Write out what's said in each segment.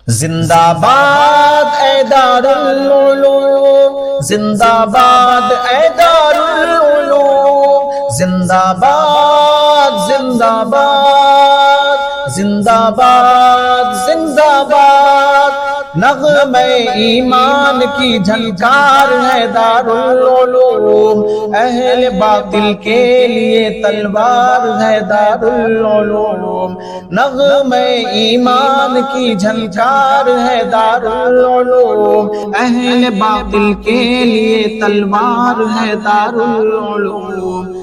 زندہ باد اے دارالعلوم، زندہ باد اے دارالعلوم، زندہ باد زندہ باد زندہ باد زندہ باد، نغمہ ایمان کی جھنکار ہے دارالعلوم، اہل باطل کے لیے تلوار ہے دارالعلوم، نغمہ ایمان کی جھنکار ہے دارالعلوم، اہل باطل کے لیے تلوار ہے دارالعلوم۔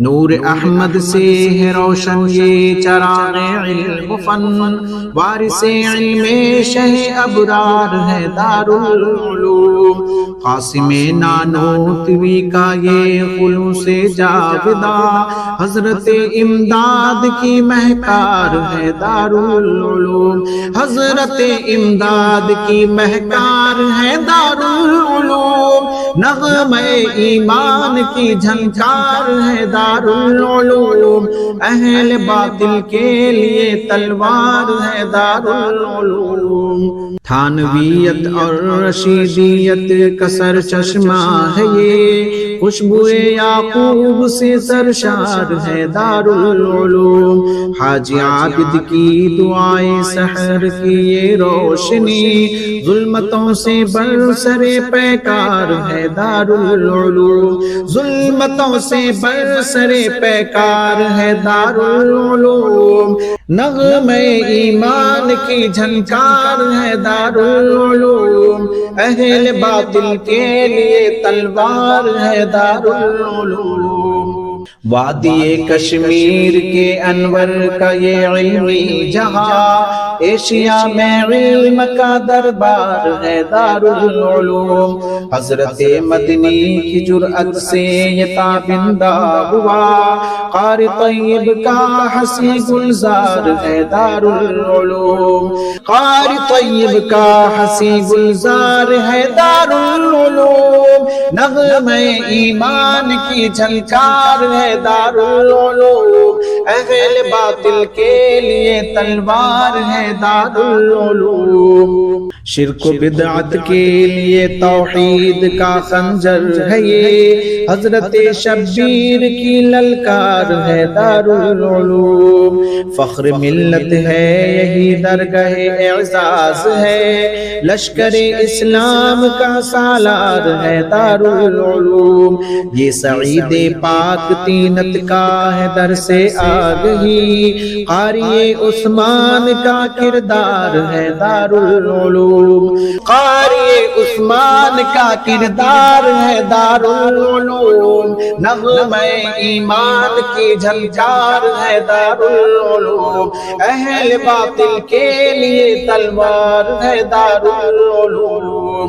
نور احمد سے ہے روشن یہ چراغ علم فن، وارث علم شہ ابرار ہے دارالعلوم، قاسم نانوتوی کا یہ خلوص جاوداں، حضرت امداد کی مہکار ہے دارالعلوم، حضرت امداد کی مہکار ہے دارالعلوم، نغمہ ایمان کی جھنکار ہے دارالعلوم، اہل باطل کے لیے تلوار ہے دارالعلوم، تھانویت اور رشیدیت کا سر چشمہ ہے یہ، خوشبوئے یعقوب سے سرشار ہے دارالعلوم، حاجی عابد کی دعائیں سحر کی یہ روشنی، ظلمتوں سے برسر پیکار ہے دارالعلوم، ظلمتوں سے برسر پیکار ہے دارالعلوم، نغمہ ایمان کی جھنکار ہے دارالعلوم، اہل باطل کے لیے تلوار ہے دارالعلوم، وادی کشمیر کے انور کا یہ علمی جہاں، ایشیا میں علم کا دربار ہے دارالعلوم، حضرت مدنی کی جرأت سے یہ تابندہ ہوا، قاری طیب کا حسین گلزار ہے دارالعلوم، قاری طیب کا حسین گلزار ہے دارالعلوم، نغمہ ایمان کی جھنکار ہے دارالعلوم، اہل باطل کے لیے تلوار ہے دارالعلوم، شرک و بدعت کے لیے توحید کا خنجر ہے یہ، حضرت شبیر کی للکار ہے دارالعلوم، فخر ملت ہے یہی درگاہ اعزاز ہے، لشکر اسلام کا سالار ہے دارالعلوم، یہ سعید پاک تینت کا ہے درس آگہی، قاری عثمان کا کردار ہے دارالعلوم، قاری عثمان کا کردار ہے دارالعلوم، نغمہ ایمان کی جھنکار ہے دارالعلوم، اہل باطل کے لیے تلوار ہے دارالعلوم،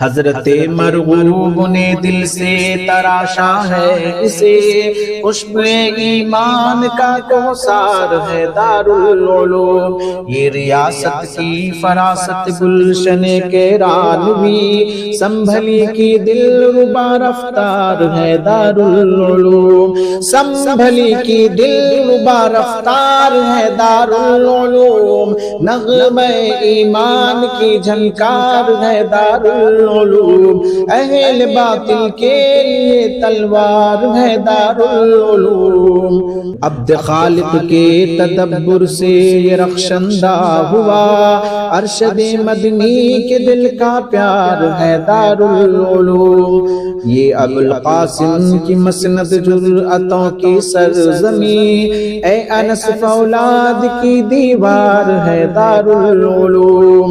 حضرت مرغوب نے دل سے تراشا ہے اسے، خوشبو ایمان کا کوثار ہے دارالعلوم، یہ ریاست کی فراست گلشن کے رانوی، سنبھلی کی دل ربا رفتار ہے دارالعلوم، سنبھلی کی دل ربا رفتار ہے دارالعلوم، نغمہ ایمان کی جھنکار ہے دارالعلوم، اہل باطل کے لیے تلوار ہے دارالعلوم، عبد خالق کے تدبر سے یہ رخشندہ ہوا، ارشد مدنی کے دل کا پیار ہے دارالعلوم، یہ ابوالقاسم کی مسند جرأتوں کی سرزمین، اے انس فولاد کی دیوار ہے دارالعلوم،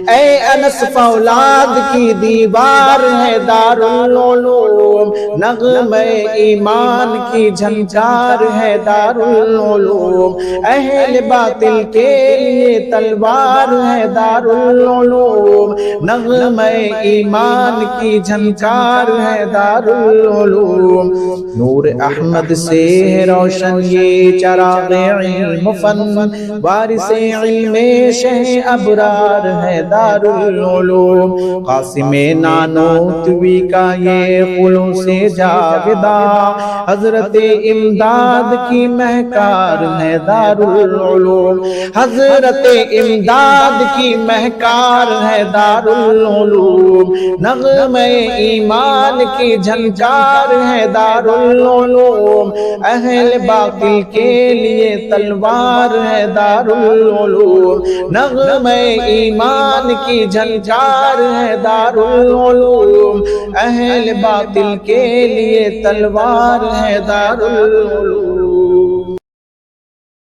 اے انس فولاد کی دیوار ہے دارالعلوم، نغمہ ایمان کی جھنکار ہے دارالعلوم، اہل باطل کے لیے تلوار ہے دارالعلوم، نغمہ ایمان کی جھنکار ہے دارالعلوم، نور احمد سے روشن یہ چراغ علم فن، وارث علم شہ ابرار ہے دارالعلوم، قاسم نانوتوی کا یہ خلوص جاوداں، حضرت امداد امداد کی مہکار ہے دارالعلوم، حضرت امداد کی مہکار ہے دارالعلوم، نغمہ ایمان کی جھنکار ہے دارالعلوم، اہل باطل کے لیے تلوار ہے دارالعلوم، نغمہ ایمان کی جھنکار ہے دارالعلوم، اہل باطل کے لیے تلوار ہے دارالعلوم۔